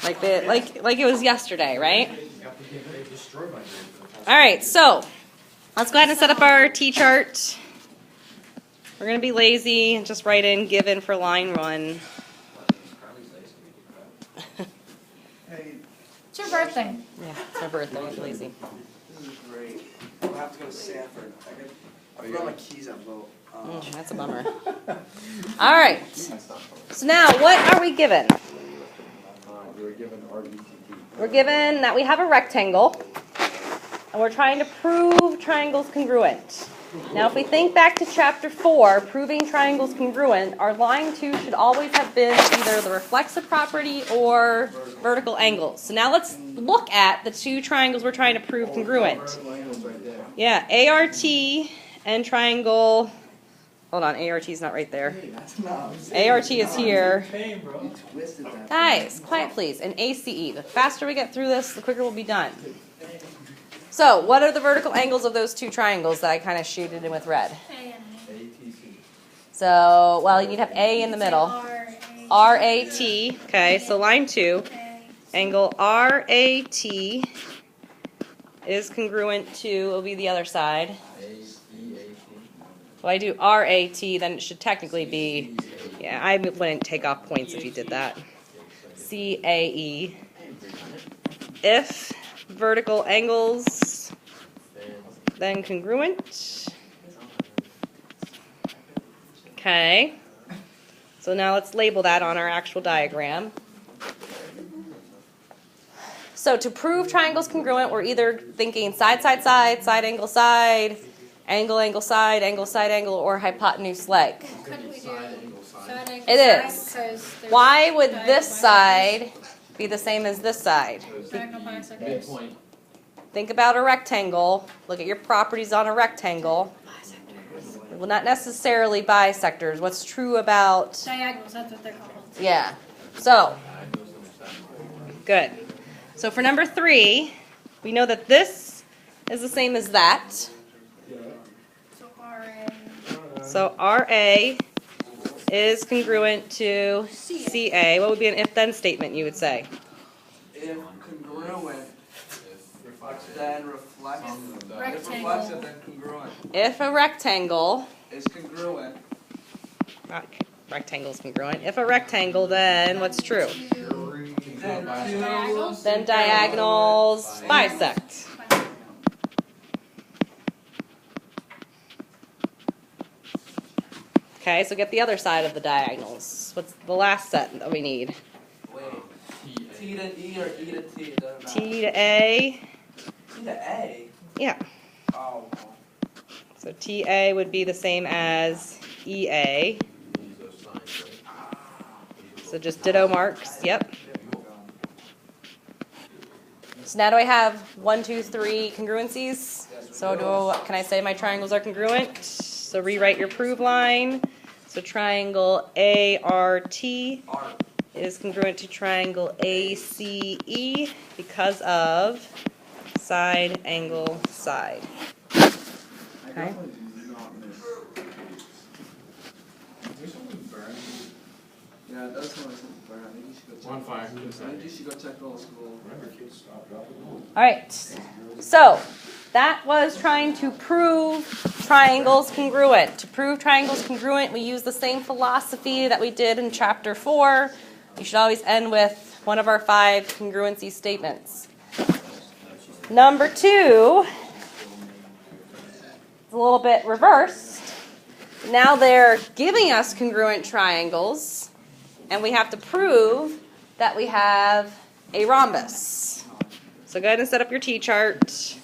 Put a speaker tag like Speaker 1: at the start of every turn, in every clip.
Speaker 1: like it was yesterday, right? All right, so let's go ahead and set up our T-chart. We're going to be lazy and just write in given for line 1.
Speaker 2: It's your birthday.
Speaker 1: Yeah, it's my birthday. I'm lazy.
Speaker 3: This is great. I'll have to go to Sanford. I forgot my keys on boat.
Speaker 1: That's a bummer. All right. So now, what are we given? We're given that we have a rectangle, and we're trying to prove triangles congruent. Now, if we think back to chapter 4, proving triangles congruent, our line 2 should always have been either the reflexive property or vertical angles. So now let's look at the two triangles we're trying to prove congruent. Yeah, ART and triangle. Hold on, ART is not right there. ART is here. Guys, quiet please. And ACE. The faster we get through this, the quicker we'll be done. So, what are the vertical angles of those two triangles that I kind of shaded in with red? So, well, you'd have A in the middle. RAT. Okay, so line 2. Angle RAT is congruent to, will be the other side. Well, I do RAT, then it should technically be, yeah, I wouldn't take off points if you did that. CAE. If vertical angles, then congruent. Okay. So now let's label that on our actual diagram. So to prove triangles congruent, we're either thinking side, side, side, side, angle, angle, side, angle, or hypotenuse leg.
Speaker 2: Couldn't we do side, angle,
Speaker 1: It is.
Speaker 2: side?
Speaker 1: Why would this side be the same as this side?
Speaker 2: Diagonal bisectors.
Speaker 1: Think about a rectangle. Look at your properties on a rectangle. Well, not necessarily bisectors. What's true about...
Speaker 2: Diagonals, that's what they're called.
Speaker 1: Yeah. So, good. So for number 3, we know that this is the same as that.
Speaker 2: So RA.
Speaker 1: So RA is congruent to CA. What would be an if-then statement you would say?
Speaker 3: If congruent, then reflexive. If
Speaker 2: Rectangle.
Speaker 3: reflexive, then congruent.
Speaker 1: If a rectangle,
Speaker 3: Is congruent.
Speaker 1: not rectangle is congruent. If a rectangle, then what's true?
Speaker 2: Diagonals.
Speaker 1: Then diagonals bisect. Okay, so get the other side of the diagonals. What's the last set that we need?
Speaker 3: Wait. T to E or E to T? It doesn't matter.
Speaker 1: T to A.
Speaker 3: T to A?
Speaker 1: Yeah.
Speaker 3: Oh.
Speaker 1: So TA would be the same as EA. So just ditto marks. Yep. So now do I have 1, 2, 3 congruencies? So can I say my triangles are congruent? So rewrite your prove line. So triangle ART is congruent to triangle ACE because of side, angle, side. Okay.
Speaker 3: Yeah, it does sound like something burn. I think you should go check.
Speaker 4: On fire.
Speaker 3: I think you should go check the whole school.
Speaker 1: All right. So that was trying to prove triangles congruent. To prove triangles congruent, we use the same philosophy that we did in chapter 4. You should always end with one of our 5 congruency statements. Number 2 is a little bit reversed. Now they're giving us congruent triangles, and we have to prove that we have a rhombus. So go ahead and set up your T-chart.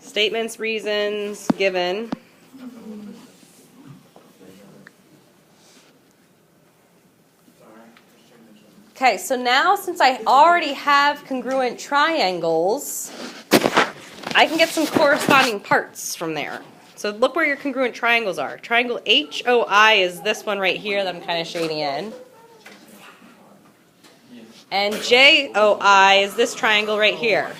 Speaker 1: Statements, reasons, given. Okay, so now since I already have congruent triangles, I can get some corresponding parts from there. So look where your congruent triangles are. Triangle HOI is this one right here that I'm kind of shading in. And JOI is this triangle right here.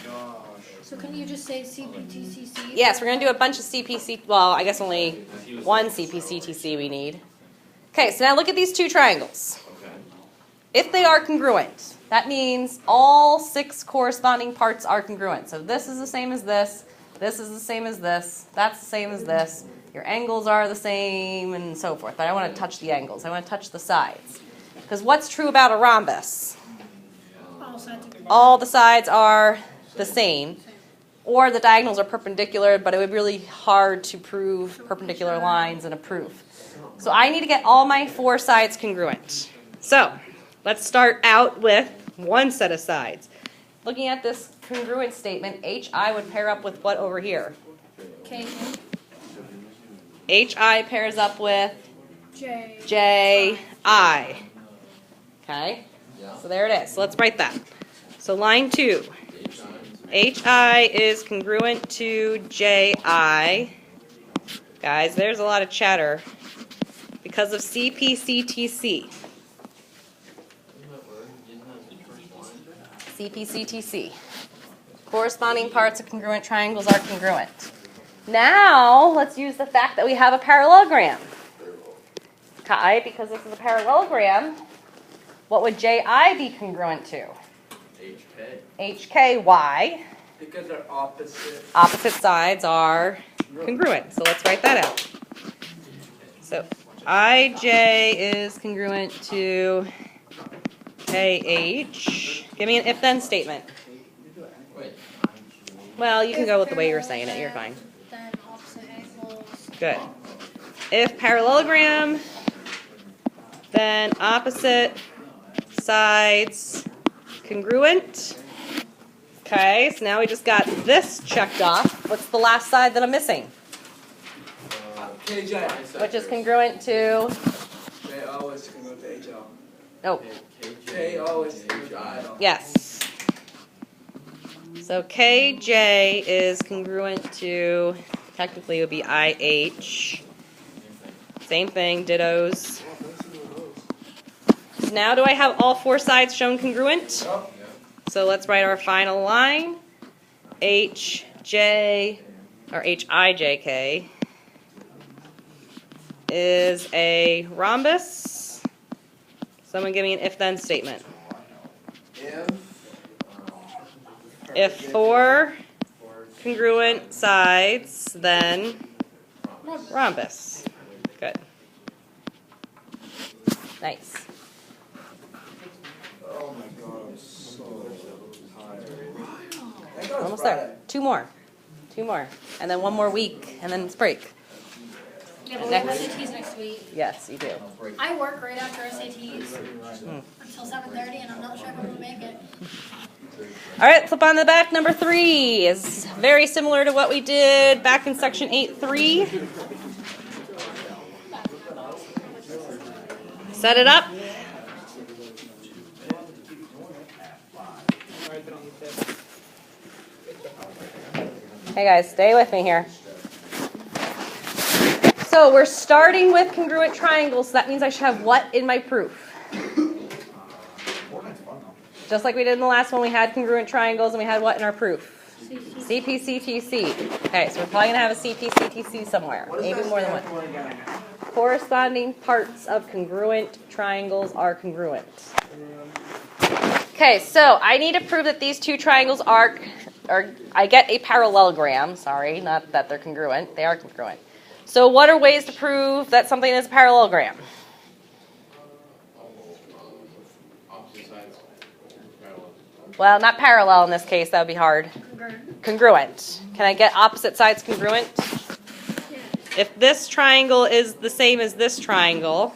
Speaker 2: So can you just say CPTCC?
Speaker 1: Yes, we're going to do a bunch of CPC. Well, I guess only one CPCTC we need. Okay, so now look at these two triangles. if they are congruent, that means all 6 corresponding parts are congruent. So this is the same as this is the same as this, that's the same as this, your angles are the same, and so forth. But I want to touch the angles. I want to touch the sides. Because what's true about a rhombus?
Speaker 2: All sides are
Speaker 1: All the sides are the same. Or the diagonals are perpendicular, but it would be really hard to prove perpendicular lines in a proof. So I need to get all my 4 sides congruent. So let's start out with one set of sides. Looking at this congruent statement, HI would pair up with what over here?
Speaker 2: K,
Speaker 1: HI pairs up with
Speaker 2: J.
Speaker 1: JI. Okay? So there it is. So let's write that. So line 2. HI is congruent to JI. Guys, there's a lot of chatter because of CPCTC. CPCTC. Corresponding parts of congruent triangles are congruent. Now, let's use the fact that we have a parallelogram. Okay, because this is a parallelogram, what would JI be congruent to? HK. Why?
Speaker 3: Because they're opposite.
Speaker 1: Opposite sides are congruent. So let's write that out. So IJ is congruent to KH. Give me an if-then statement. Well, you can go with the way you're saying it. You're fine.
Speaker 2: Then opposite angles.
Speaker 1: Good. If parallelogram, then opposite sides congruent. Okay, so now we just got this checked off. What's the last side that I'm missing?
Speaker 3: KJ.
Speaker 1: Which is congruent to...
Speaker 3: JO is congruent to HL.
Speaker 1: Oh,
Speaker 3: JO is congruent to IL.
Speaker 1: yes. So KJ is congruent to, technically it would be IH. Same thing, dittos. So now do I have all 4 sides shown congruent?
Speaker 3: Yep.
Speaker 1: So let's write our final line. HJ, or HIJK, is a rhombus. Someone give me an if-then statement. If 4 congruent sides, then rhombus. Good. Nice.
Speaker 3: Oh my god, I'm so tired.
Speaker 1: Almost there. 2 more. 2 more. And then 1 more week, and then it's break.
Speaker 2: Yeah, but we
Speaker 1: Next.
Speaker 2: have SATs next week.
Speaker 1: Yes, you do.
Speaker 2: I work right after SATs until 7:30, and I'm not sure if I'm gonna make it.
Speaker 1: All right, flip on the back. Number 3 is very similar to what we did back in section 8.3. Set it up. Hey guys, stay with me here. So we're starting with congruent triangles, so that means I should have what in my proof? Just like we did in the last one, we had congruent triangles, and we had what in our proof? CPCTC. Okay, so we're probably going to have a CPCTC somewhere, maybe more than one. Corresponding parts of congruent triangles are congruent. Okay, so I need to prove that these 2 triangles are, or I get a parallelogram. Sorry, not that they're congruent. They are congruent. So what are ways to prove that something is a parallelogram? Well, not parallel in this case. That would be hard. Congruent. Can I get opposite sides congruent? If this triangle is the same as this triangle,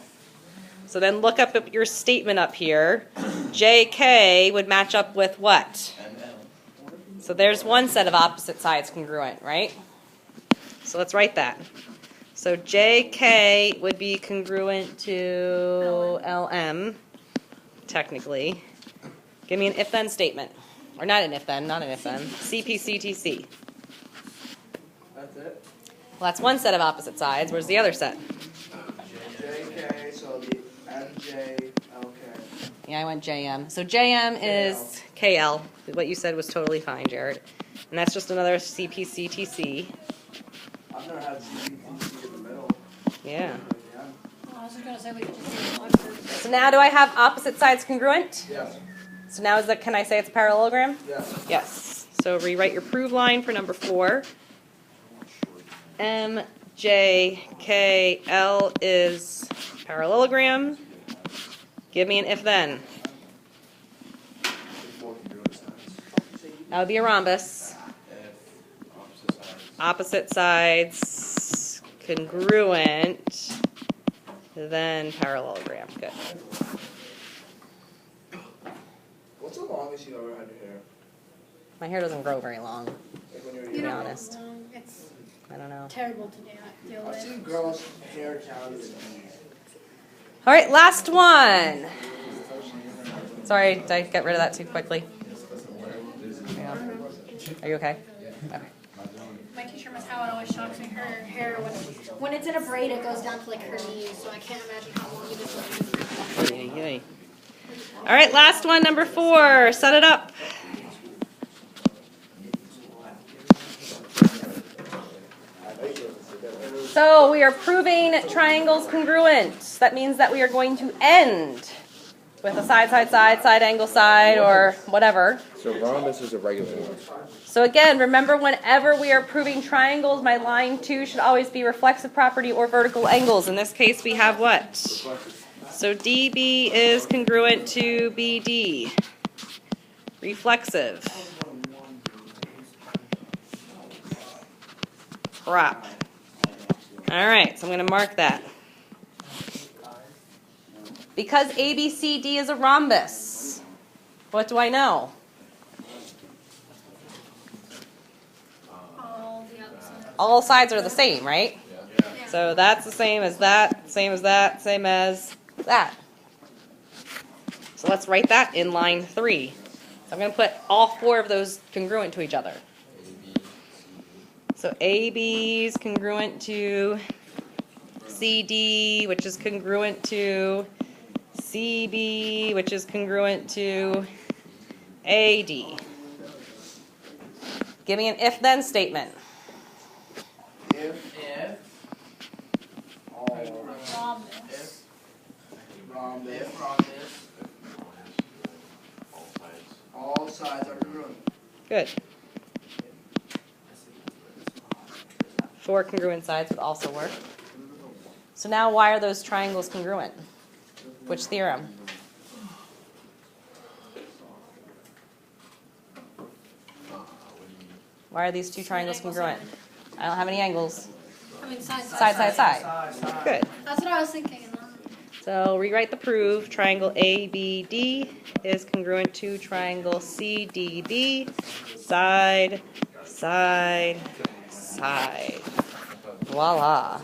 Speaker 1: so then look up at your statement up here. JK would match up with what? So there's one set of opposite sides congruent, right? So let's write that. So JK would be congruent to LM, technically. Give me an if-then statement. Or not an if-then, not an if-then. CPCTC.
Speaker 3: That's it?
Speaker 1: Well, that's one set of opposite sides. Where's the other set?
Speaker 3: JK, so the MJ, LK.
Speaker 1: Yeah, I went JM. So JM is KL. What you said was totally fine, Jared. And that's just another CPCTC.
Speaker 3: I've never had CPC in the middle.
Speaker 1: Yeah.
Speaker 2: I was just gonna say we could just do one group.
Speaker 1: So now do I have opposite sides congruent?
Speaker 3: Yes.
Speaker 1: So now can I say it's a parallelogram?
Speaker 3: Yes.
Speaker 1: Yes. So rewrite your prove line for number 4. M, J, K, L is parallelogram. Give me an if then. That would be a rhombus. Opposite sides congruent, then parallelogram. Good.
Speaker 3: What's the longest you ever had your hair?
Speaker 1: My hair doesn't grow very long,
Speaker 3: Like when you were
Speaker 1: to
Speaker 2: You
Speaker 1: be
Speaker 2: know,
Speaker 1: honest.
Speaker 2: It's
Speaker 1: I don't know.
Speaker 2: terrible to deal
Speaker 3: I've
Speaker 2: with.
Speaker 3: seen girls' hair counted as
Speaker 1: All right, last one. Sorry, did I get rid of that too quickly? Yeah. Are you okay? Okay.
Speaker 2: My teacher, Miss Howard, always shocks me. Her hair, when it's in a braid, it goes down to like her knees, so I can't imagine how long it is.
Speaker 1: Yay, yay. All right, last one, number 4. Set it up. So we are proving triangles congruent. That means that we are going to end with a side, side, side, side angle, side, or whatever.
Speaker 4: So rhombus is a regular one.
Speaker 1: So again, remember whenever we are proving triangles, my line 2 should always be reflexive property or vertical angles. In this case, we have what? So DB is congruent to BD. Reflexive. Prop. All right, so I'm going to mark that. Because ABCD is a rhombus, what do I know?
Speaker 2: All the other sides.
Speaker 1: All sides are the same, right?
Speaker 2: Yeah.
Speaker 1: So that's the same as that, same as that, same as that. So let's write that in line 3. So I'm going to put all 4 of those congruent to each other. So AB is congruent to CD, which is congruent to CB, which is congruent to AD. Give me an if-then statement.
Speaker 3: if all
Speaker 2: Rhombus.
Speaker 3: all sides are congruent.
Speaker 1: Good. 4 congruent sides would also work. So now why are those triangles congruent? Which theorem? Why are these 2 triangles congruent? I don't have any angles.
Speaker 2: I mean, side,
Speaker 1: Side, side, side. Good.
Speaker 2: That's what I was thinking.
Speaker 1: So rewrite the proof. Triangle ABD is congruent to triangle CDD. Side, side, side. Voila.